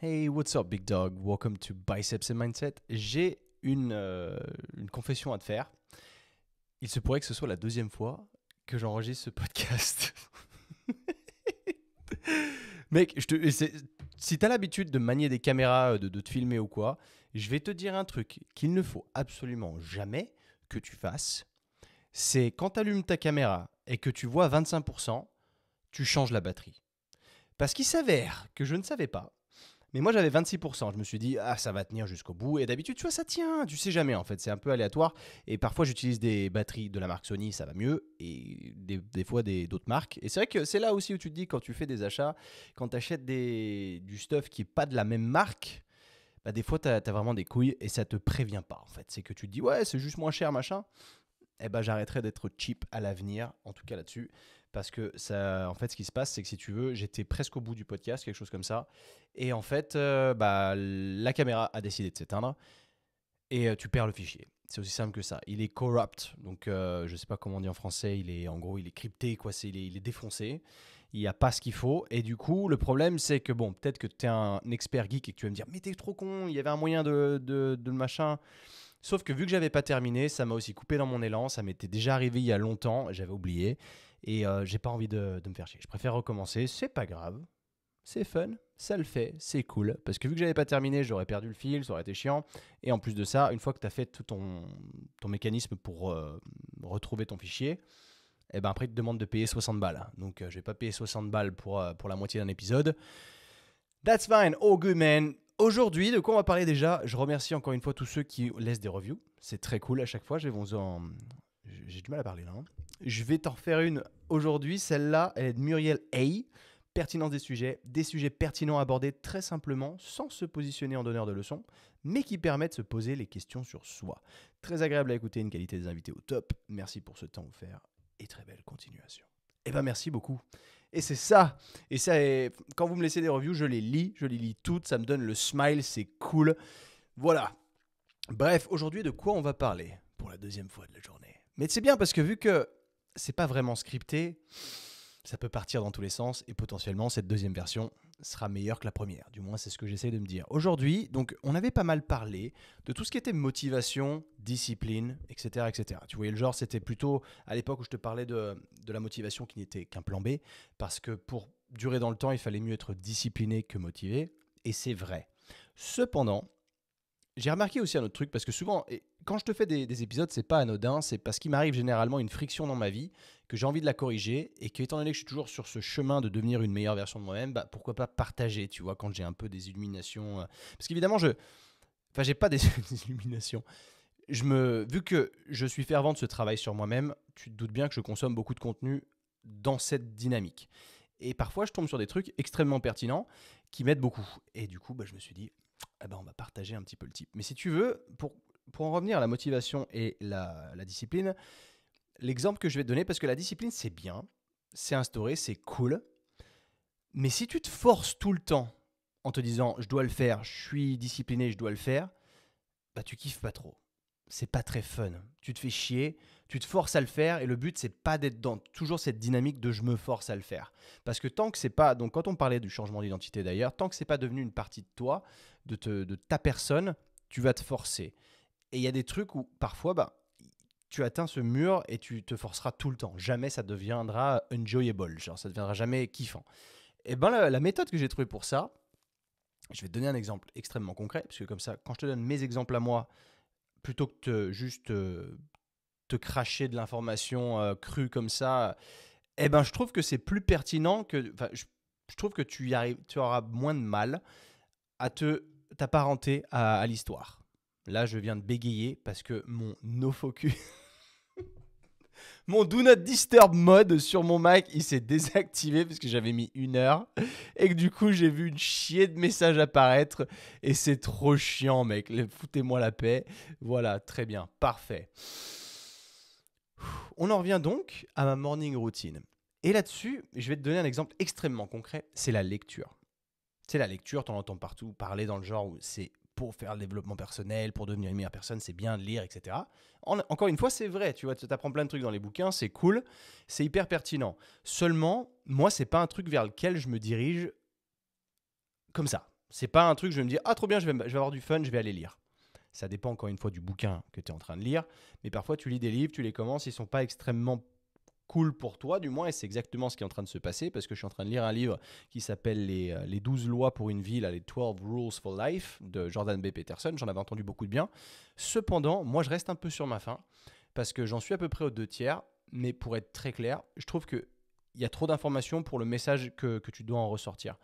Hey, what's up, big dog? Welcome to Biceps and Mindset. J'ai une confession à te faire. Il se pourrait que ce soit la deuxième fois que j'enregistre ce podcast. Mec, si t'as l'habitude de manier des caméras, de te filmer ou quoi, je vais te dire un truc qu'il ne faut absolument jamais que tu fasses. C'est quand tu allumes ta caméra et que tu vois 25%, tu changes la batterie. Parce qu'il s'avère que je ne savais pas. Mais moi, j'avais 26%. Je me suis dit, ah, ça va tenir jusqu'au bout. Et d'habitude, tu vois, ça tient. Tu sais jamais, en fait. C'est un peu aléatoire. Et parfois, j'utilise des batteries de la marque Sony, ça va mieux. Et des fois, d'autres marques. Et c'est vrai que c'est là aussi où tu te dis, quand tu fais des achats, quand tu achètes du stuff qui n'est pas de la même marque, bah, des fois, tu as vraiment des couilles et ça te prévient pas, en fait. C'est que tu te dis, ouais, c'est juste moins cher, machin. Eh ben, j'arrêterai d'être cheap à l'avenir, en tout cas là-dessus. Parce que ça, en fait, ce qui se passe, c'est que si tu veux, j'étais presque au bout du podcast, quelque chose comme ça. Et en fait, bah, la caméra a décidé de s'éteindre et tu perds le fichier. C'est aussi simple que ça. Il est corrupt, donc je ne sais pas comment on dit en français. En gros, il est crypté, quoi. Il est défoncé. Il n'y a pas ce qu'il faut. Et du coup, le problème, c'est que bon, peut-être que tu es un expert geek et que tu vas me dire, mais t'es trop con. Il y avait un moyen de machin. Sauf que vu que j'avais pas terminé, ça m'a aussi coupé dans mon élan. Ça m'était déjà arrivé il y a longtemps, j'avais oublié. Et j'ai pas envie de me faire chier. Je préfère recommencer, c'est pas grave. C'est fun, ça le fait, c'est cool. Parce que vu que j'avais pas terminé, j'aurais perdu le fil, ça aurait été chiant. Et en plus de ça, une fois que tu as fait tout ton mécanisme pour retrouver ton fichier, et ben après, il te demande de payer 60 balles. Donc je vais pas payer 60 balles pour la moitié d'un épisode. That's fine, all good man. Aujourd'hui, de quoi on va parler déjà? Je remercie encore une fois tous ceux qui laissent des reviews. C'est très cool à chaque fois. J'ai du mal à parler là. Je vais t'en refaire une aujourd'hui. Celle-là, elle est de Muriel A. Pertinence des sujets pertinents abordés très simplement, sans se positionner en donneur de leçons, mais qui permettent de se poser les questions sur soi. Très agréable à écouter, une qualité des invités au top. Merci pour ce temps offert et très belle continuation. Eh ben merci beaucoup. Et c'est ça. Et ça, quand vous me laissez des reviews, je les lis toutes, ça me donne le smile, c'est cool. Voilà. Bref, aujourd'hui, de quoi on va parler pour la deuxième fois de la journée? Mais c'est bien parce que vu que c'est pas vraiment scripté, ça peut partir dans tous les sens et potentiellement cette deuxième version sera meilleure que la première. Du moins, c'est ce que j'essaie de me dire. Aujourd'hui, donc, on avait pas mal parlé de tout ce qui était motivation, discipline, etc., etc. Tu voyais le genre, c'était plutôt à l'époque où je te parlais de la motivation qui n'était qu'un plan B, parce que pour durer dans le temps, il fallait mieux être discipliné que motivé, et c'est vrai. Cependant, j'ai remarqué aussi un autre truc, parce que souvent, quand je te fais des épisodes, c'est pas anodin, c'est parce qu'il m'arrive généralement une friction dans ma vie, que j'ai envie de la corriger, et qu'étant donné que je suis toujours sur ce chemin de devenir une meilleure version de moi-même, bah, pourquoi pas partager, tu vois, quand j'ai un peu des illuminations. Parce qu'évidemment, j'ai pas des, des illuminations. Vu que je suis fervent de ce travail sur moi-même, tu te doutes bien que je consomme beaucoup de contenu dans cette dynamique. Et parfois, je tombe sur des trucs extrêmement pertinents qui m'aident beaucoup. Et du coup, bah, je me suis dit, eh ben, on va partager un petit peu le type. Mais si tu veux, pour en revenir à la motivation et la discipline, l'exemple que je vais te donner, parce que la discipline, c'est bien, c'est instauré, c'est cool. Mais si tu te forces tout le temps en te disant, je dois le faire, je suis discipliné, je dois le faire, bah tu kiffes pas trop. C'est pas très fun. Tu te fais chier, tu te forces à le faire et le but c'est pas d'être dans toujours cette dynamique de je me force à le faire. Parce que tant que c'est pas, donc quand on parlait du changement d'identité d'ailleurs, tant que c'est pas devenu une partie de toi, de ta personne, tu vas te forcer. Et il y a des trucs où parfois bah tu atteins ce mur et tu te forceras tout le temps. Jamais ça deviendra enjoyable, genre ça deviendra jamais kiffant. Et ben la méthode que j'ai trouvée pour ça, je vais te donner un exemple extrêmement concret, parce que comme ça, quand je te donne mes exemples à moi, plutôt que juste te cracher de l'information crue comme ça, eh ben je trouve que c'est plus pertinent que, enfin, je trouve que tu auras moins de mal à t'apparenter à l'histoire. Là, je viens de bégayer parce que mon no focus, mon do not disturb mode sur mon Mac, il s'est désactivé parce que j'avais mis 1 heure et que du coup j'ai vu une chier de messages apparaître et c'est trop chiant mec, foutez-moi la paix. Voilà, très bien, parfait. On en revient donc à ma morning routine. Et là-dessus, je vais te donner un exemple extrêmement concret, c'est la lecture. C'est la lecture, t'en entends partout parler dans le genre où c'est pour faire le développement personnel, pour devenir une meilleure personne, c'est bien de lire, etc. Encore une fois, c'est vrai, tu vois, tu apprends plein de trucs dans les bouquins, c'est cool, c'est hyper pertinent. Seulement, moi, c'est pas un truc vers lequel je me dirige comme ça. C'est pas un truc, je vais me dire, ah trop bien, je vais avoir du fun, je vais aller lire. Ça dépend encore une fois du bouquin que tu es en train de lire. Mais parfois, tu lis des livres, tu les commences, ils sont pas extrêmement cool pour toi, du moins, et c'est exactement ce qui est en train de se passer, parce que je suis en train de lire un livre qui s'appelle les 12 lois pour une vie, là, les 12 Rules for Life, de Jordan B. Peterson. J'en avais entendu beaucoup de bien. Cependant, moi, je reste un peu sur ma faim, parce que j'en suis à peu près aux 2 tiers, mais pour être très clair, je trouve qu'il y a trop d'informations pour le message que tu dois en ressortir.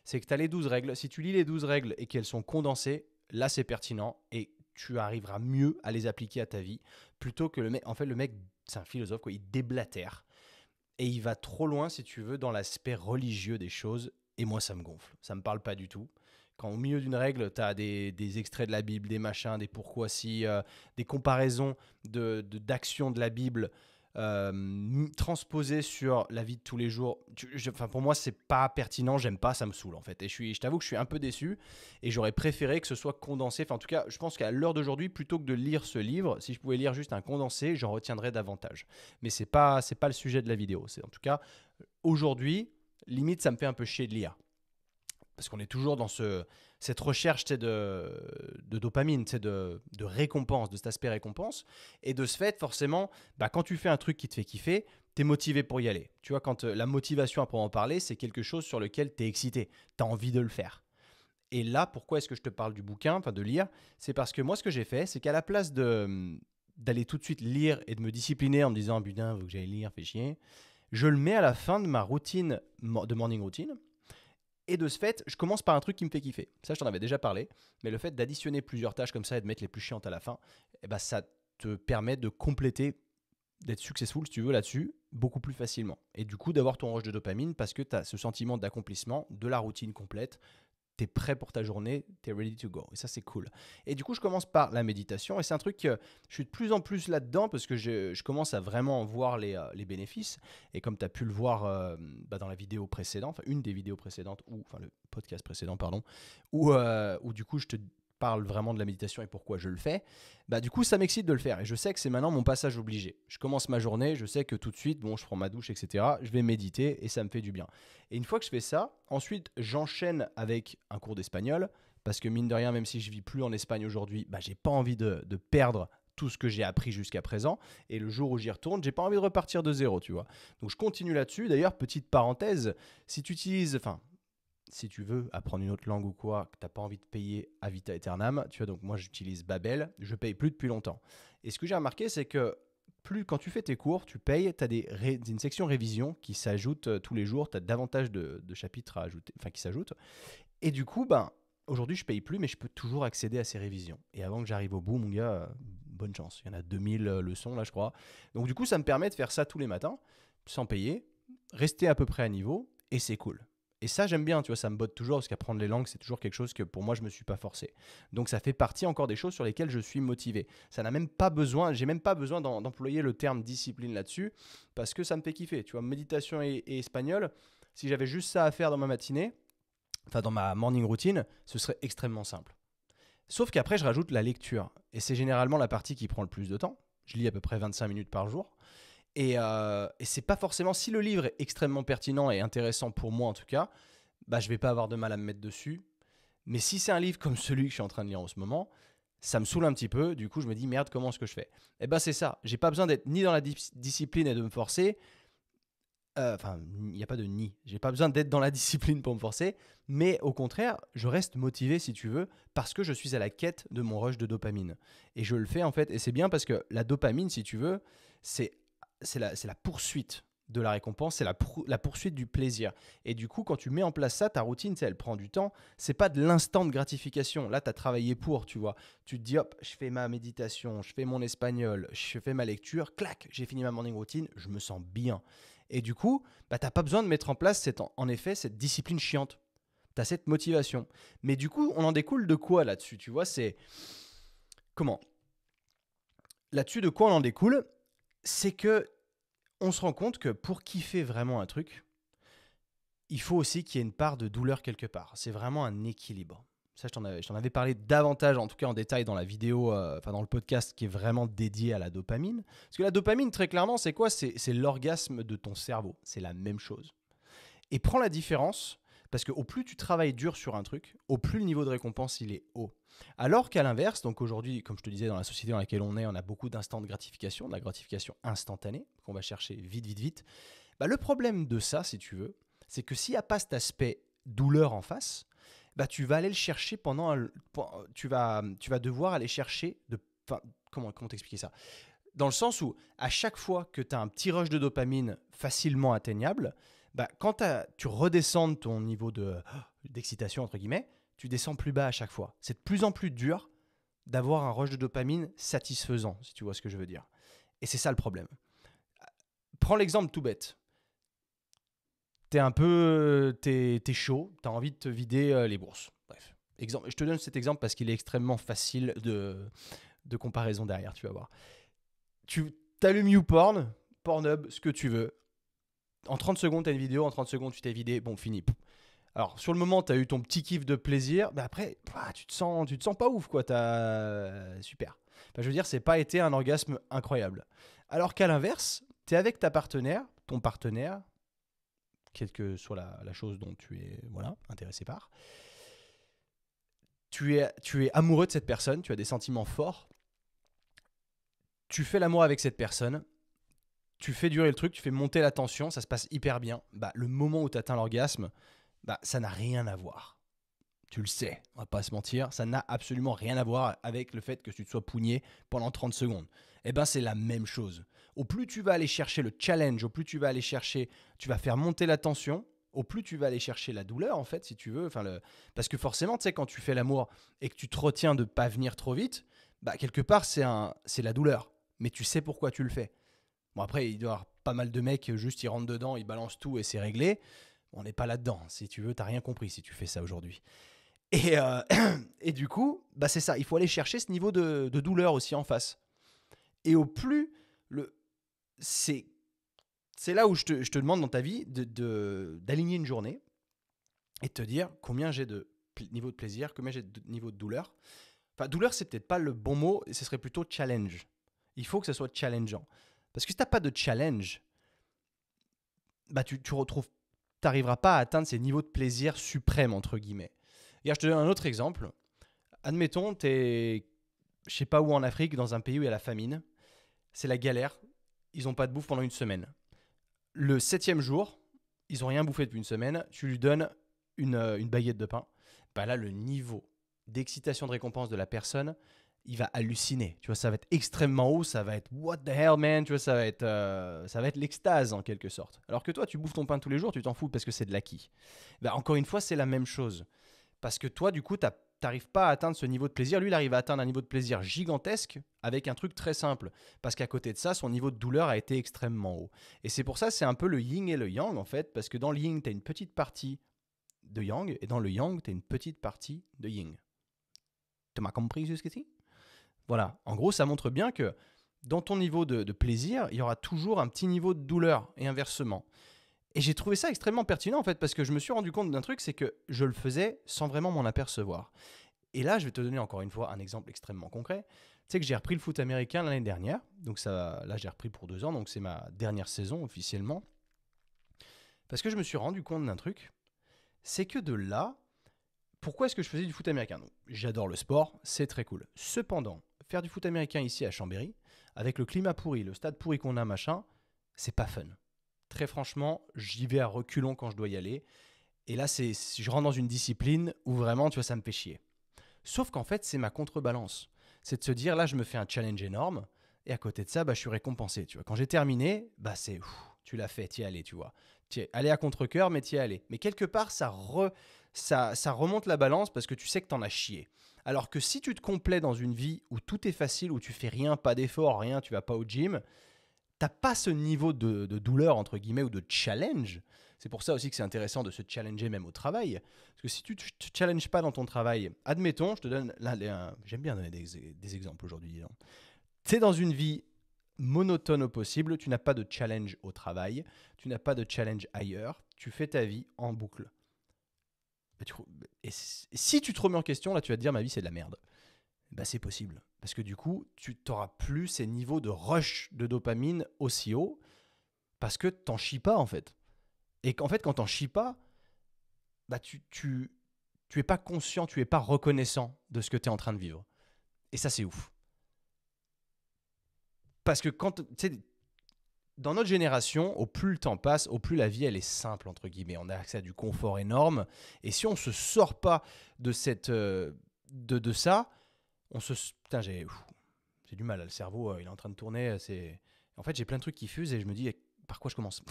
C'est que tu as les 12 règles. Si tu lis les 12 règles et qu'elles sont condensées, là, c'est pertinent, et tu arriveras mieux à les appliquer à ta vie, plutôt que le mec. En fait, le mec, c'est un philosophe, quoi, il déblatère. Et il va trop loin, si tu veux, dans l'aspect religieux des choses. Et moi, ça me gonfle. Ça me parle pas du tout. Quand au milieu d'une règle, tu as des extraits de la Bible, des machins, des pourquoi si, des comparaisons d'actions de la Bible transposées sur la vie de tous les jours. Enfin, pour moi, c'est pas pertinent, j'aime pas, ça me saoule en fait. Et je t'avoue que je suis un peu déçu et j'aurais préféré que ce soit condensé. Enfin, en tout cas, je pense qu'à l'heure d'aujourd'hui, plutôt que de lire ce livre, si je pouvais lire juste un condensé, j'en retiendrais davantage. Mais c'est pas le sujet de la vidéo. C'est en tout cas, aujourd'hui, limite, ça me fait un peu chier de lire. Parce qu'on est toujours dans cette recherche de dopamine, de récompense, de cet aspect récompense. Et de ce fait, forcément, quand tu fais un truc qui te fait kiffer, tu es motivé pour y aller. Tu vois, quand la motivation à proprement parler, c'est quelque chose sur lequel tu es excité. Tu as envie de le faire. Et là, pourquoi est-ce que je te parle du bouquin, enfin de lire? C'est parce que moi, ce que j'ai fait, c'est qu'à la place d'aller tout de suite lire et de me discipliner en me disant « Putain, faut que j'aille lire, fais chier », je le mets à la fin de ma routine, de morning routine. Et de ce fait, je commence par un truc qui me fait kiffer. Ça, je t'en avais déjà parlé. Mais le fait d'additionner plusieurs tâches comme ça et de mettre les plus chiantes à la fin, ça te permet de compléter, d'être successful, si tu veux, là-dessus, beaucoup plus facilement. Et du coup, d'avoir ton rush de dopamine parce que tu as ce sentiment d'accomplissement, de la routine complète. Tu es prêt pour ta journée, tu es ready to go. Et ça, c'est cool. Et du coup, je commence par la méditation. Et c'est un truc que je suis de plus en plus là-dedans parce que je commence à vraiment voir les bénéfices. Et comme tu as pu le voir dans la vidéo précédente, enfin une des vidéos précédentes, enfin le podcast précédent, pardon, où du coup, je te parle vraiment de la méditation et pourquoi je le fais, du coup, ça m'excite de le faire. Et je sais que c'est maintenant mon passage obligé. Je commence ma journée, je sais que tout de suite, je prends ma douche, etc. Je vais méditer et ça me fait du bien. Et une fois que je fais ça, ensuite, j'enchaîne avec un cours d'espagnol parce que mine de rien, même si je vis plus en Espagne aujourd'hui, j'ai pas envie de perdre tout ce que j'ai appris jusqu'à présent. Et le jour où j'y retourne, j'ai pas envie de repartir de zéro, tu vois. Donc, je continue là-dessus. D'ailleurs, petite parenthèse, si tu veux apprendre une autre langue ou quoi, que tu n'as pas envie de payer à vita aeternam, tu vois, donc moi j'utilise Babel, je paye plus depuis longtemps. Et ce que j'ai remarqué, c'est que quand tu fais tes cours, tu payes, tu as une section révision qui s'ajoute tous les jours, tu as davantage de chapitres à ajouter, qui s'ajoutent. Et du coup, aujourd'hui je paye plus, mais je peux toujours accéder à ces révisions. Et avant que j'arrive au bout, mon gars, bonne chance. Il y en a 2000 leçons là, je crois. Donc du coup, ça me permet de faire ça tous les matins, sans payer, rester à peu près à niveau, et c'est cool. Et ça, j'aime bien, tu vois, ça me botte toujours parce qu'apprendre les langues, c'est toujours quelque chose que pour moi, je ne me suis pas forcé. Donc, ça fait partie encore des choses sur lesquelles je suis motivé. Ça n'a même pas besoin, j'ai même pas besoin d'employer le terme discipline là-dessus parce que ça me fait kiffer. Tu vois, méditation et espagnol, si j'avais juste ça à faire dans ma matinée, dans ma morning routine, ce serait extrêmement simple. Sauf qu'après, je rajoute la lecture. Et c'est généralement la partie qui prend le plus de temps. Je lis à peu près 25 minutes par jour. Et c'est pas forcément, si le livre est extrêmement pertinent et intéressant pour moi en tout cas, je vais pas avoir de mal à me mettre dessus. Mais si c'est un livre comme celui que je suis en train de lire en ce moment, ça me saoule un petit peu. Du coup, je me dis merde, comment est-ce que je fais? C'est ça. J'ai pas besoin d'être ni dans la discipline et de me forcer. Il n'y a pas de ni. J'ai pas besoin d'être dans la discipline pour me forcer. Mais au contraire, je reste motivé si tu veux parce que je suis à la quête de mon rush de dopamine. Et je le fais en fait. Et c'est bien parce que la dopamine, si tu veux, c'est la poursuite de la récompense, c'est la poursuite du plaisir. Et du coup, quand tu mets en place ça, ta routine, elle prend du temps. C'est pas de l'instant de gratification. Là, tu as travaillé pour, tu vois. Tu te dis, hop, je fais ma méditation, je fais mon espagnol, je fais ma lecture, clac, j'ai fini ma morning routine, je me sens bien. Et du coup, tu n'as pas besoin de mettre en place, en effet, cette discipline chiante. Tu as cette motivation. Mais du coup, on en découle de quoi là-dessus? Tu vois, c'est... Comment? Là-dessus, de quoi on en découle? C'est que on se rend compte que pour kiffer vraiment un truc, il faut aussi qu'il y ait une part de douleur quelque part. C'est vraiment un équilibre. Ça, je t'en avais parlé davantage, en tout cas en détail dans la vidéo, dans le podcast qui est vraiment dédié à la dopamine. Parce que la dopamine, très clairement, c'est quoi? C'est l'orgasme de ton cerveau. C'est la même chose. Et prends la différence. Parce qu'au plus tu travailles dur sur un truc, au plus le niveau de récompense il est haut. Alors qu'à l'inverse, donc aujourd'hui, comme je te disais, dans la société dans laquelle on est, on a beaucoup d'instants de gratification, de la gratification instantanée, qu'on va chercher vite, vite, vite. Bah, le problème de ça, si tu veux, c'est que s'il n'y a pas cet aspect douleur en face, bah, tu vas aller le chercher tu vas devoir aller chercher enfin, comment t'expliquer ça? Dans le sens où, à chaque fois que tu as un petit rush de dopamine facilement atteignable, bah, quand tu redescends ton niveau d'excitation, entre guillemets, tu descends plus bas à chaque fois. C'est de plus en plus dur d'avoir un rush de dopamine satisfaisant, si tu vois ce que je veux dire. Et c'est ça le problème. Prends l'exemple tout bête. T'es chaud, t'as envie de te vider les bourses. Bref, exemple, je te donne cet exemple parce qu'il est extrêmement facile de comparaison derrière, tu vas voir. Tu t'allumes YouPorn, Pornhub, ce que tu veux. En 30 secondes, tu as une vidéo, en 30 secondes, tu t'es vidé, bon, fini. Alors, sur le moment, tu as eu ton petit kiff de plaisir, mais après, tu te sens pas ouf, quoi. Super. Enfin, je veux dire, c'est pas été un orgasme incroyable. Alors qu'à l'inverse, tu es avec ta partenaire, ton partenaire, quelle que soit la chose dont tu es intéressé par. Tu es amoureux de cette personne, tu as des sentiments forts. Tu fais l'amour avec cette personne, tu fais durer le truc, tu fais monter la tension, ça se passe hyper bien. Bah, le moment où tu atteins l'orgasme, bah, ça n'a rien à voir. Tu le sais, on va pas se mentir, ça n'a absolument rien à voir avec le fait que tu te sois pougné pendant 30 secondes. Eh ben, c'est la même chose. Au plus tu vas aller chercher le challenge, au plus tu vas aller chercher, tu vas faire monter la tension, au plus tu vas aller chercher la douleur, en fait, si tu veux. Parce que forcément, tu sais, quand tu fais l'amour et que tu te retiens de ne pas venir trop vite, bah, quelque part, c'est la douleur. Mais tu sais pourquoi tu le fais. Bon, après, il doit y avoir pas mal de mecs, juste ils rentrent dedans, ils balancent tout et c'est réglé. On n'est pas là-dedans. Si tu veux, t'as rien compris si tu fais ça aujourd'hui. Et, et du coup, bah c'est ça. Il faut aller chercher ce niveau de douleur aussi en face. Et au plus, c'est là où je te demande dans ta vie d'aligner une journée et de te dire combien j'ai de niveau de plaisir, combien j'ai de niveau de douleur. Enfin, douleur, c'est peut-être pas le bon mot, ce serait plutôt challenge. Il faut que ça soit challengeant. Parce que si tu n'as pas de challenge, bah tu n'arriveras pas à atteindre ces niveaux de plaisir suprêmes, entre guillemets. Et je te donne un autre exemple. Admettons, tu es, je sais pas où en Afrique, dans un pays où il y a la famine. C'est la galère. Ils n'ont pas de bouffe pendant une semaine. Le 7e jour, ils n'ont rien bouffé depuis une semaine. Tu lui donnes une baguette de pain. Bah là, le niveau d'excitation de récompense de la personne, il va halluciner. Tu vois, ça va être extrêmement haut, ça va être what the hell man, tu vois, ça va être l'extase en quelque sorte. Alors que toi, tu bouffes ton pain tous les jours, tu t'en fous parce que c'est de l'acquis. Bah, encore une fois, c'est la même chose. Parce que toi, du coup, tu n'arrives pas à atteindre ce niveau de plaisir. Lui, il arrive à atteindre un niveau de plaisir gigantesque avec un truc très simple. Parce qu'à côté de ça, son niveau de douleur a été extrêmement haut. Et c'est pour ça, c'est un peu le yin et le yang, en fait. Parce que dans le yin, tu as une petite partie de yang. Et dans le yang, tu as une petite partie de yin. Tu m'as compris jusqu'ici ? Voilà. En gros, ça montre bien que dans ton niveau de plaisir, il y aura toujours un petit niveau de douleur et inversement. Et j'ai trouvé ça extrêmement pertinent en fait parce que je me suis rendu compte d'un truc, c'est que je le faisais sans vraiment m'en apercevoir. Et là, je vais te donner encore une fois un exemple extrêmement concret. Tu sais que j'ai repris le foot américain l'année dernière, donc là j'ai repris pour 2 ans, donc c'est ma dernière saison officiellement. Parce que je me suis rendu compte d'un truc, c'est que de là, pourquoi est-ce que je faisais du foot américain ? Donc, j'adore le sport, c'est très cool. Cependant, faire du foot américain ici à Chambéry, avec le climat pourri, le stade pourri qu'on a, machin, c'est pas fun. Très franchement, j'y vais à reculons quand je dois y aller. Et là, je rentre dans une discipline où vraiment, tu vois, ça me fait chier. Sauf qu'en fait, c'est ma contrebalance. C'est de se dire, là, je me fais un challenge énorme. Et à côté de ça, bah, je suis récompensé. Tu vois. Quand j'ai terminé, bah, tu l'as fait, t'y es allé, tu vois. T'y es allé à contre-cœur, mais t'y es allé. Mais quelque part, ça remonte la balance parce que tu sais que t'en as chié. Alors que si tu te complais dans une vie où tout est facile, où tu fais rien, pas d'effort, rien, tu vas pas au gym, t'as pas ce niveau de douleur, entre guillemets, ou de challenge. C'est pour ça aussi que c'est intéressant de se challenger même au travail. Parce que si tu ne te challenges pas dans ton travail, admettons, je te donne, j'aime bien donner des exemples aujourd'hui. Tu es dans une vie monotone au possible, tu n'as pas de challenge au travail, tu n'as pas de challenge ailleurs, tu fais ta vie en boucle. Et si tu te remets en question, là tu vas te dire ma vie c'est de la merde. Bah, c'est possible. Parce que du coup, tu n'auras plus ces niveaux de rush de dopamine aussi haut parce que t'en chies pas en fait. Et qu'en fait, quand t'en chies pas, bah, tu es pas conscient, tu es pas reconnaissant de ce que tu es en train de vivre. Et ça, c'est ouf. Parce que quand, tu sais, dans notre génération, au plus le temps passe, au plus la vie, elle est simple, entre guillemets. On a accès à du confort énorme. Et si on ne se sort pas de, de ça, on se... Putain, j'ai du mal. Le cerveau, il est en train de tourner. En fait, j'ai plein de trucs qui fusent et je me dis, par quoi je commence?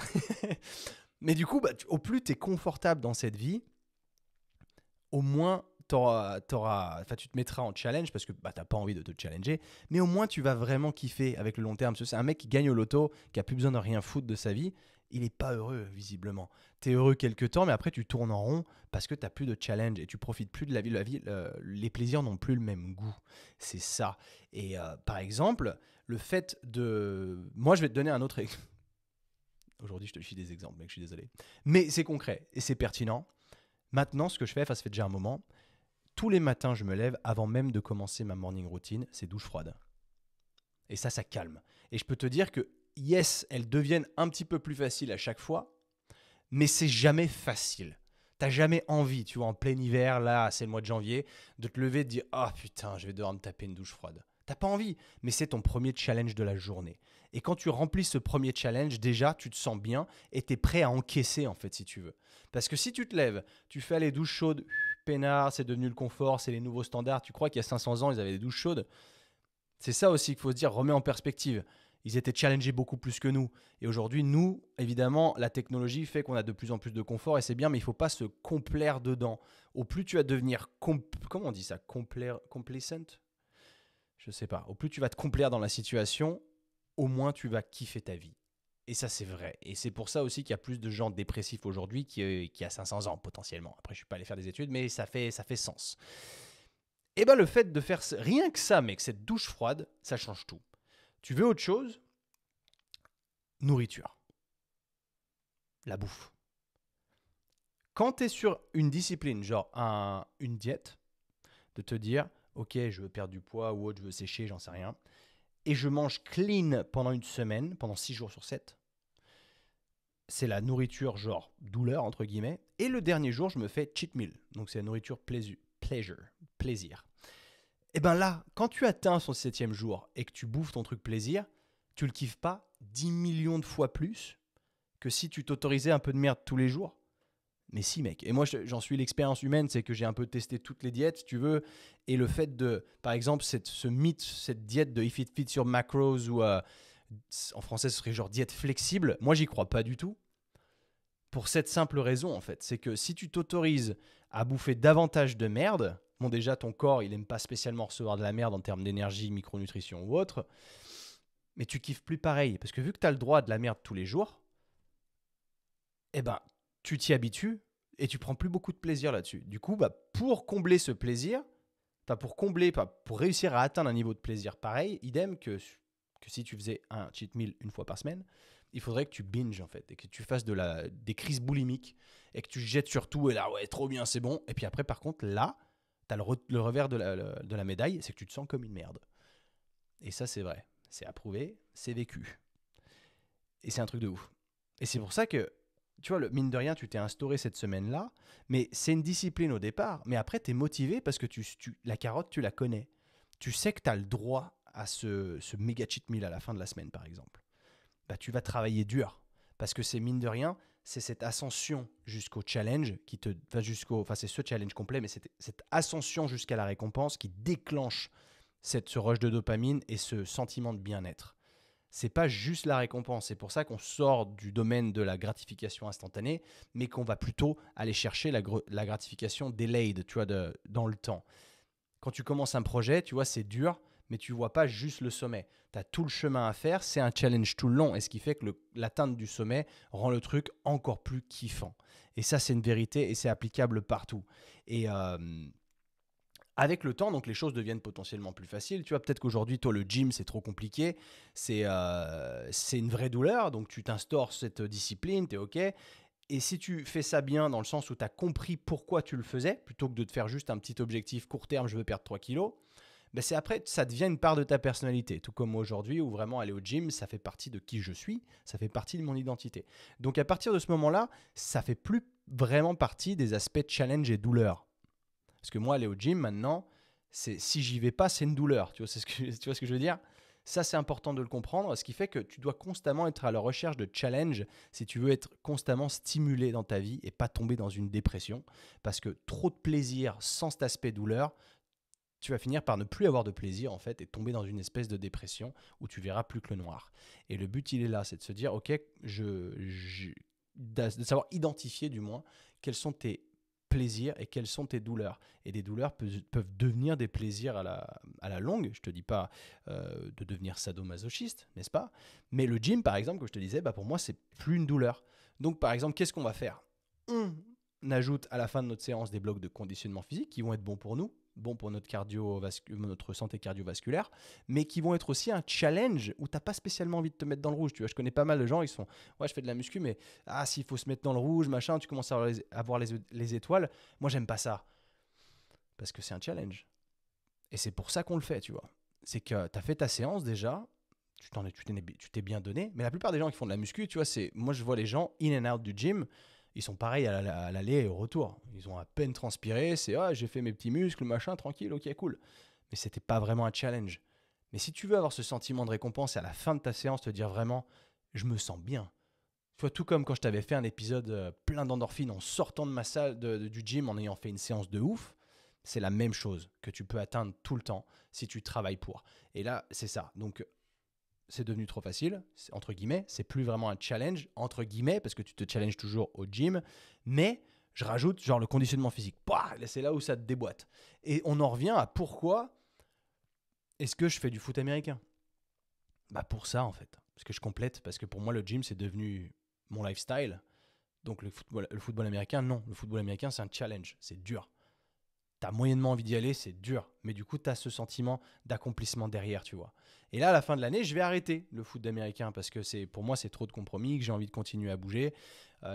Mais du coup, bah, au plus tu es confortable dans cette vie, au moins tu te mettras en challenge parce que bah, tu n'as pas envie de te challenger, mais au moins tu vas vraiment kiffer avec le long terme. C'est un mec qui gagne au loto, qui a plus besoin de rien foutre de sa vie. Il n'est pas heureux, visiblement. Tu es heureux quelques temps, mais après tu tournes en rond parce que tu n'as plus de challenge et tu profites plus de la vie. Les plaisirs n'ont plus le même goût. C'est ça. Et par exemple, le fait de... Moi, je vais te donner un autre exemple. Aujourd'hui, je te chie des exemples, mec, je suis désolé. Mais c'est concret et c'est pertinent. Maintenant, ce que je fais, ça fait déjà un moment, tous les matins, je me lève avant même de commencer ma morning routine, c'est douche froide. Et ça calme. Et je peux te dire que, yes, elles deviennent un petit peu plus faciles à chaque fois, mais c'est jamais facile. T'as jamais envie, tu vois, en plein hiver, là, c'est le mois de janvier, de te lever et de dire « Ah putain, je vais devoir me taper une douche froide ». T'as pas envie, mais c'est ton premier challenge de la journée. Et quand tu remplis ce premier challenge, déjà, tu te sens bien et tu es prêt à encaisser, en fait, si tu veux. Parce que si tu te lèves, tu fais les douches chaudes, peinard, c'est devenu le confort, c'est les nouveaux standards. Tu crois qu'il y a 500 ans, ils avaient des douches chaudes? C'est ça aussi qu'il faut se dire, remets en perspective. Ils étaient challengés beaucoup plus que nous. Et aujourd'hui, nous, évidemment, la technologie fait qu'on a de plus en plus de confort et c'est bien, mais il ne faut pas se complaire dedans. Au plus tu vas devenir, comment on dit ça, complacent? Je sais pas. Au plus tu vas te complaire dans la situation, au moins tu vas kiffer ta vie. Et ça, c'est vrai. Et c'est pour ça aussi qu'il y a plus de gens dépressifs aujourd'hui qu'il y a 500 ans, potentiellement. Après, je ne suis pas allé faire des études, mais ça fait sens. Et bien, le fait de faire rien que ça, mec, cette douche froide, ça change tout. Tu veux autre chose? Nourriture. La bouffe. Quand tu es sur une discipline, genre une diète, de te dire, ok, je veux perdre du poids ou autre, je veux sécher, j'en sais rien, et je mange clean pendant une semaine, pendant 6 jours sur 7, c'est la nourriture genre douleur, entre guillemets, et le dernier jour, je me fais cheat meal, donc c'est la nourriture plaisir. Et bien là, quand tu atteins son 7e jour et que tu bouffes ton truc plaisir, tu le kiffes pas 10 millions de fois plus que si tu t'autorisais un peu de merde tous les jours. Mais si, mec. Et moi, j'en suis l'expérience humaine, c'est que j'ai un peu testé toutes les diètes, si tu veux. Et le fait de, par exemple, ce mythe, cette diète de if it fits your macros, ou en français, ce serait genre diète flexible, moi, j'y crois pas du tout. Pour cette simple raison, en fait. C'est que si tu t'autorises à bouffer davantage de merde, bon, déjà, ton corps, il aime pas spécialement recevoir de la merde en termes d'énergie, micronutrition ou autre, mais tu kiffes plus pareil. Parce que vu que tu as le droit de la merde tous les jours, eh ben, tu t'y habitues et tu prends plus beaucoup de plaisir là-dessus. Du coup, bah, pour combler ce plaisir, pour réussir à atteindre un niveau de plaisir pareil, idem que si tu faisais un cheat meal une fois par semaine, il faudrait que tu binges en fait et que tu fasses des crises boulimiques et que tu jettes sur tout et là, ouais, trop bien, c'est bon. Et puis après, par contre, là, tu as le revers de la médaille, c'est que tu te sens comme une merde. Et ça, c'est vrai. C'est approuvé, c'est vécu. Et c'est un truc de ouf. Et c'est pour ça que, tu vois, mine de rien, tu t'es instauré cette semaine-là, mais c'est une discipline au départ, mais après, tu es motivé parce que la carotte, tu la connais. Tu sais que tu as le droit à ce méga cheat meal à la fin de la semaine, par exemple. Bah, tu vas travailler dur parce que c'est mine de rien, c'est cette ascension jusqu'au challenge qui te va enfin, c'est ce challenge complet, mais c'est cette ascension jusqu'à la récompense qui déclenche ce rush de dopamine et ce sentiment de bien-être. C'est pas juste la récompense. C'est pour ça qu'on sort du domaine de la gratification instantanée, mais qu'on va plutôt aller chercher la gratification delayed, tu vois, dans le temps. Quand tu commences un projet, tu vois, c'est dur, mais tu vois pas juste le sommet. Tu as tout le chemin à faire, c'est un challenge tout le long, et ce qui fait que l'atteinte du sommet rend le truc encore plus kiffant. Et ça, c'est une vérité, et c'est applicable partout. Et avec le temps, donc les choses deviennent potentiellement plus faciles. Tu vois, peut-être qu'aujourd'hui, toi, le gym, c'est trop compliqué. C'est une vraie douleur. Donc, tu t'instaures cette discipline, tu es OK. Et si tu fais ça bien, dans le sens où tu as compris pourquoi tu le faisais, plutôt que de te faire juste un petit objectif court terme, je veux perdre 3 kilos, ben c'est après, ça devient une part de ta personnalité. Tout comme aujourd'hui, où vraiment aller au gym, ça fait partie de qui je suis, ça fait partie de mon identité. Donc, à partir de ce moment-là, ça fait plus vraiment partie des aspects challenge et douleur. Parce que moi, aller au gym maintenant, si j'y vais pas, c'est une douleur. Tu vois, tu vois ce que je veux dire? Ça, c'est important de le comprendre, ce qui fait que tu dois constamment être à la recherche de challenge si tu veux être constamment stimulé dans ta vie et pas tomber dans une dépression. Parce que trop de plaisir sans cet aspect douleur, tu vas finir par ne plus avoir de plaisir en fait et tomber dans une espèce de dépression où tu verras plus que le noir. Et le but, il est là, c'est de se dire, ok, de savoir identifier du moins quels sont tes plaisirs et quelles sont tes douleurs. Et des douleurs peuvent devenir des plaisirs à la longue. Je ne te dis pas de devenir sadomasochiste, n'est-ce pas? Mais le gym, par exemple, comme je te disais, bah pour moi, c'est plus une douleur. Donc, par exemple, qu'est-ce qu'on va faire? On ajoute à la fin de notre séance des blocs de conditionnement physique qui vont être bons pour nous, bons pour notre santé cardiovasculaire, mais qui vont être aussi un challenge où tu n'as pas spécialement envie de te mettre dans le rouge. Tu vois, je connais pas mal de gens, ils sont ouais, je fais de la muscu, mais s'il faut se mettre dans le rouge, machin, tu commences à voir les étoiles. Moi, j'aime pas ça parce que c'est un challenge. Et c'est pour ça qu'on le fait, tu vois. C'est que tu as fait ta séance déjà, tu t'es bien donné, mais la plupart des gens qui font de la muscu, tu vois, moi je vois les gens in and out du gym, ils sont pareils à l'aller et au retour. Ils ont à peine transpiré, c'est j'ai fait mes petits muscles, machin, tranquille, ok, cool. Mais c'était pas vraiment un challenge. Mais si tu veux avoir ce sentiment de récompense et à la fin de ta séance te dire vraiment, je me sens bien. Tu vois, tout comme quand je t'avais fait un épisode plein d'endorphines en sortant de ma salle du gym en ayant fait une séance de ouf, c'est la même chose que tu peux atteindre tout le temps si tu travailles pour. Et là, c'est ça. Donc, c'est devenu trop facile, entre guillemets. C'est plus vraiment un challenge, entre guillemets, parce que tu te challenges toujours au gym. Mais je rajoute genre le conditionnement physique. C'est là où ça te déboîte. Et on en revient à pourquoi est-ce que je fais du foot américain? Bah pour ça, en fait. Parce que je complète, parce que pour moi, le gym, c'est devenu mon lifestyle. Donc le football américain, non. Le football américain, c'est un challenge. C'est dur. T'as moyennement envie d'y aller, c'est dur. Mais du coup, t'as ce sentiment d'accomplissement derrière, tu vois. Et là, à la fin de l'année, je vais arrêter le foot américain parce que pour moi, c'est trop de compromis, que j'ai envie de continuer à bouger.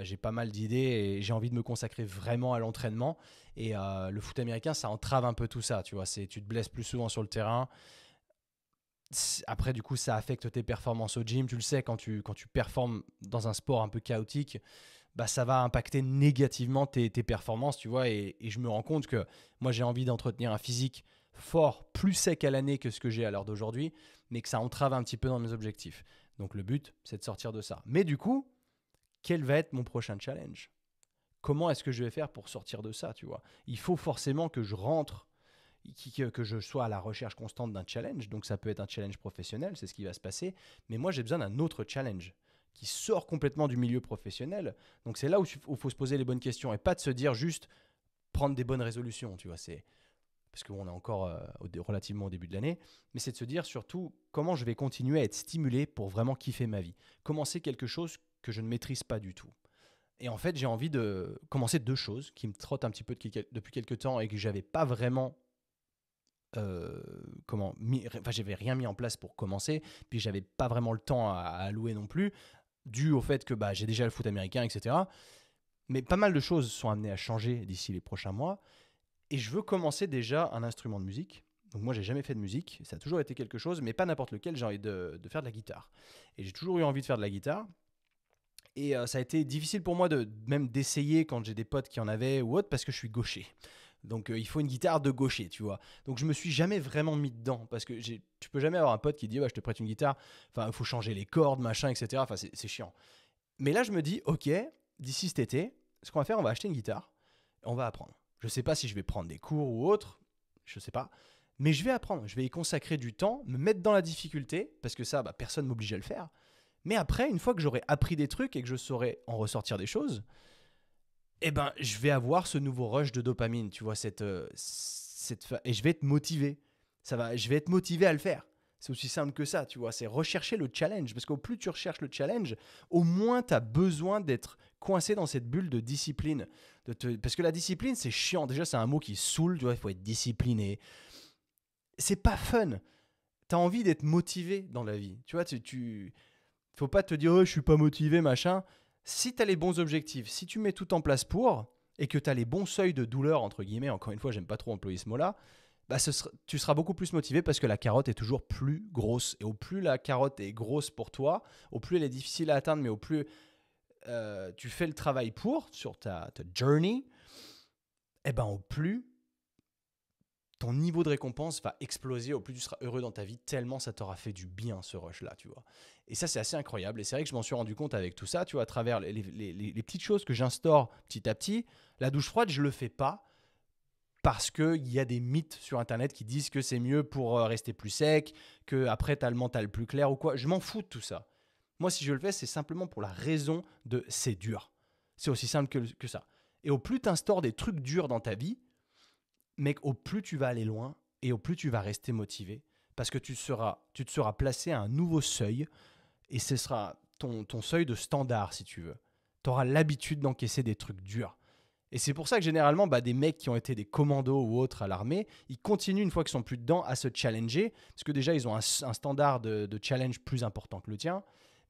J'ai pas mal d'idées et j'ai envie de me consacrer vraiment à l'entraînement. Et le foot américain, ça entrave un peu tout ça, tu vois. Tu te blesses plus souvent sur le terrain. Après, du coup, ça affecte tes performances au gym. Tu le sais, quand tu performes dans un sport un peu chaotique, bah, ça va impacter négativement tes performances, tu vois. Et je me rends compte que moi, j'ai envie d'entretenir un physique fort, plus sec à l'année que ce que j'ai à l'heure d'aujourd'hui, mais que ça entrave un petit peu dans mes objectifs. Donc, le but, c'est de sortir de ça. Mais du coup, quel va être mon prochain challenge? Comment est-ce que je vais faire pour sortir de ça, tu vois? Il faut forcément que je rentre, que je sois à la recherche constante d'un challenge. Donc, ça peut être un challenge professionnel, c'est ce qui va se passer. Mais moi, j'ai besoin d'un autre challenge qui sort complètement du milieu professionnel. Donc c'est là où il faut se poser les bonnes questions et pas de se dire juste prendre des bonnes résolutions, tu vois, c'est parce qu'on est encore relativement au début de l'année, mais c'est de se dire surtout comment je vais continuer à être stimulé pour vraiment kiffer ma vie. Commencer quelque chose que je ne maîtrise pas du tout. Et en fait, j'ai envie de commencer deux choses qui me trottent un petit peu depuis quelques temps et que j'avais pas vraiment j'avais rien mis en place pour commencer, puis j'avais pas vraiment le temps à allouer non plus, dû au fait que j'ai déjà le foot américain, etc. Mais pas mal de choses sont amenées à changer d'ici les prochains mois. Et je veux commencer déjà un instrument de musique. Donc moi, j'ai jamais fait de musique. Ça a toujours été quelque chose, mais pas n'importe lequel. J'ai envie de faire de la guitare. Et j'ai toujours eu envie de faire de la guitare. Et ça a été difficile pour moi même d'essayer quand j'ai des potes qui en avaient ou autre, parce que je suis gaucher. Donc il faut une guitare de gaucher, tu vois. Donc je me suis jamais vraiment mis dedans parce que tu peux jamais avoir un pote qui dit je te prête une guitare. Enfin, il faut changer les cordes, machin, etc. Enfin, c'est chiant. Mais là, je me dis ok, d'ici cet été, ce qu'on va faire, on va acheter une guitare, et on va apprendre. Je sais pas si je vais prendre des cours ou autre, je sais pas. Mais je vais apprendre, je vais y consacrer du temps, me mettre dans la difficulté, parce que ça, personne m'oblige à le faire. Mais après, une fois que j'aurai appris des trucs et que je saurai en ressortir des choses, je vais avoir ce nouveau rush de dopamine, tu vois, et je vais être motivé. Je vais être motivé à le faire. C'est aussi simple que ça, tu vois, c'est rechercher le challenge. Parce qu'au plus tu recherches le challenge, au moins tu as besoin d'être coincé dans cette bulle de discipline. Parce que la discipline, c'est chiant. Déjà, c'est un mot qui saoule, tu vois, il faut être discipliné. C'est pas fun. Tu as envie d'être motivé dans la vie. Tu vois, faut pas te dire, je suis pas motivé, machin. Si tu as les bons objectifs, si tu mets tout en place et que tu as les bons seuils de douleur, entre guillemets, encore une fois, j'aime pas trop employer ce mot-là, tu seras beaucoup plus motivé parce que la carotte est toujours plus grosse. Et au plus la carotte est grosse pour toi, au plus elle est difficile à atteindre, mais au plus tu fais le travail sur ta journey, eh ben, au plus ton niveau de récompense va exploser, au plus tu seras heureux dans ta vie, tellement ça t'aura fait du bien, ce rush-là, tu vois. Et ça, c'est assez incroyable. Et c'est vrai que je m'en suis rendu compte avec tout ça, tu vois, à travers les petites choses que j'instaure petit à petit. La douche froide, je le fais pas parce qu'il y a des mythes sur Internet qui disent que c'est mieux pour rester plus sec, qu'après, tu as le mental plus clair ou quoi. Je m'en fous de tout ça. Moi, si je le fais, c'est simplement pour la raison de c'est dur. C'est aussi simple que ça. Et au plus tu instaures des trucs durs dans ta vie, mec, au plus tu vas aller loin et au plus tu vas rester motivé parce que tu te seras placé à un nouveau seuil et ce sera ton seuil de standard, si tu veux. Tu auras l'habitude d'encaisser des trucs durs. Et c'est pour ça que généralement, des mecs qui ont été des commandos ou autres à l'armée, ils continuent une fois qu'ils sont plus dedans à se challenger parce que déjà, ils ont un standard de challenge plus important que le tien.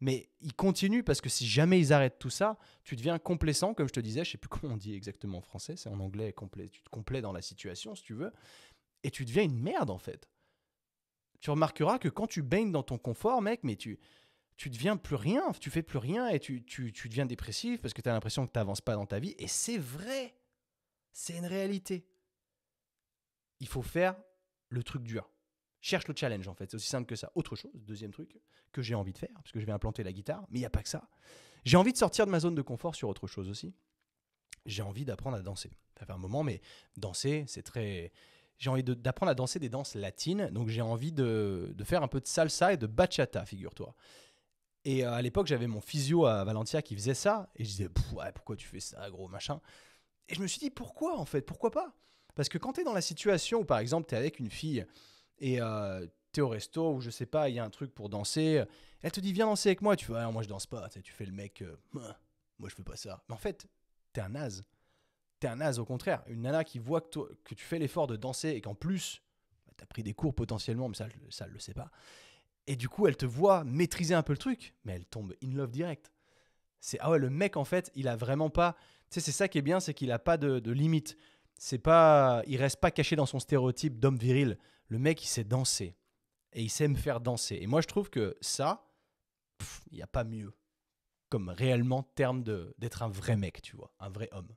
Mais ils continuent parce que si jamais ils arrêtent tout ça, tu deviens complaisant, comme je te disais, je ne sais plus comment on dit exactement en français, c'est en anglais, tu te complais dans la situation si tu veux, et tu deviens une merde en fait. Tu remarqueras que quand tu baignes dans ton confort, mec, mais tu deviens plus rien, tu fais plus rien et tu deviens dépressif parce que tu as l'impression que tu n'avances pas dans ta vie. Et c'est vrai, c'est une réalité. Il faut faire le truc dur. Cherche le challenge en fait, c'est aussi simple que ça. Autre chose, deuxième truc que j'ai envie de faire, parce que je vais implanter la guitare, mais il n'y a pas que ça. J'ai envie de sortir de ma zone de confort sur autre chose aussi. J'ai envie d'apprendre à danser. Ça fait un moment, mais danser, c'est très... J'ai envie d'apprendre à danser des danses latines, donc j'ai envie de faire un peu de salsa et de bachata, figure-toi. Et à l'époque, j'avais mon physio à Valentia qui faisait ça, et je disais, ouais, pourquoi tu fais ça, gros, machin. Et je me suis dit, pourquoi en fait, pourquoi pas? Parce que quand tu es dans la situation où, par exemple, tu es avec une fille, et t'es au resto ou je sais pas, il y a un truc pour danser, elle te dit viens danser avec moi, tu fais ah, moi je danse pas, tu fais le mec, moi je fais pas ça. Mais en fait, t'es un naze. T'es un naze au contraire. Une nana qui voit que tu fais l'effort de danser et qu'en plus, t'as pris des cours potentiellement, mais ça elle le sait pas. Et du coup, elle te voit maîtriser un peu le truc, mais elle tombe in love direct. C'est ah ouais, le mec en fait, il a vraiment pas. Tu sais, c'est ça qui est bien, c'est qu'il a pas de limite. C'est pas, il reste pas caché dans son stéréotype d'homme viril. Le mec, il sait danser et il sait me faire danser. Et moi, je trouve que ça, il n'y a pas mieux comme réellement terme d'être un vrai mec, tu vois, un vrai homme.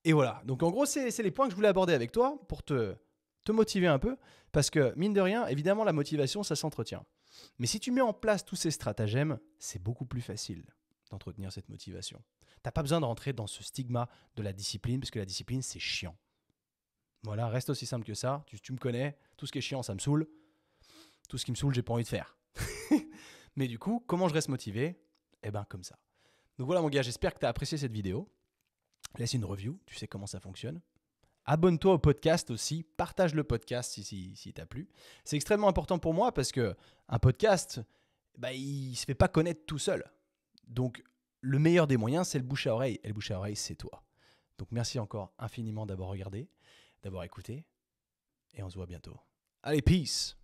Et voilà. Donc en gros, c'est les points que je voulais aborder avec toi pour te motiver un peu, parce que mine de rien, évidemment, la motivation, ça s'entretient. Mais si tu mets en place tous ces stratagèmes, c'est beaucoup plus facile d'entretenir cette motivation. T'as pas besoin de rentrer dans ce stigma de la discipline, parce que la discipline, c'est chiant. Voilà, reste aussi simple que ça. Tu me connais, tout ce qui est chiant, ça me saoule. Tout ce qui me saoule, j'ai pas envie de faire. Mais du coup, comment je reste motivé? Eh ben, comme ça. Donc voilà, mon gars, j'espère que tu as apprécié cette vidéo. Laisse une review, tu sais comment ça fonctionne. Abonne-toi au podcast aussi, partage le podcast si t'a plu. C'est extrêmement important pour moi parce que un podcast, il se fait pas connaître tout seul. Donc, le meilleur des moyens, c'est le bouche à oreille. Et le bouche à oreille, c'est toi. Donc, merci encore infiniment d'avoir regardé, d'avoir écouté. Et on se voit bientôt. Allez, peace!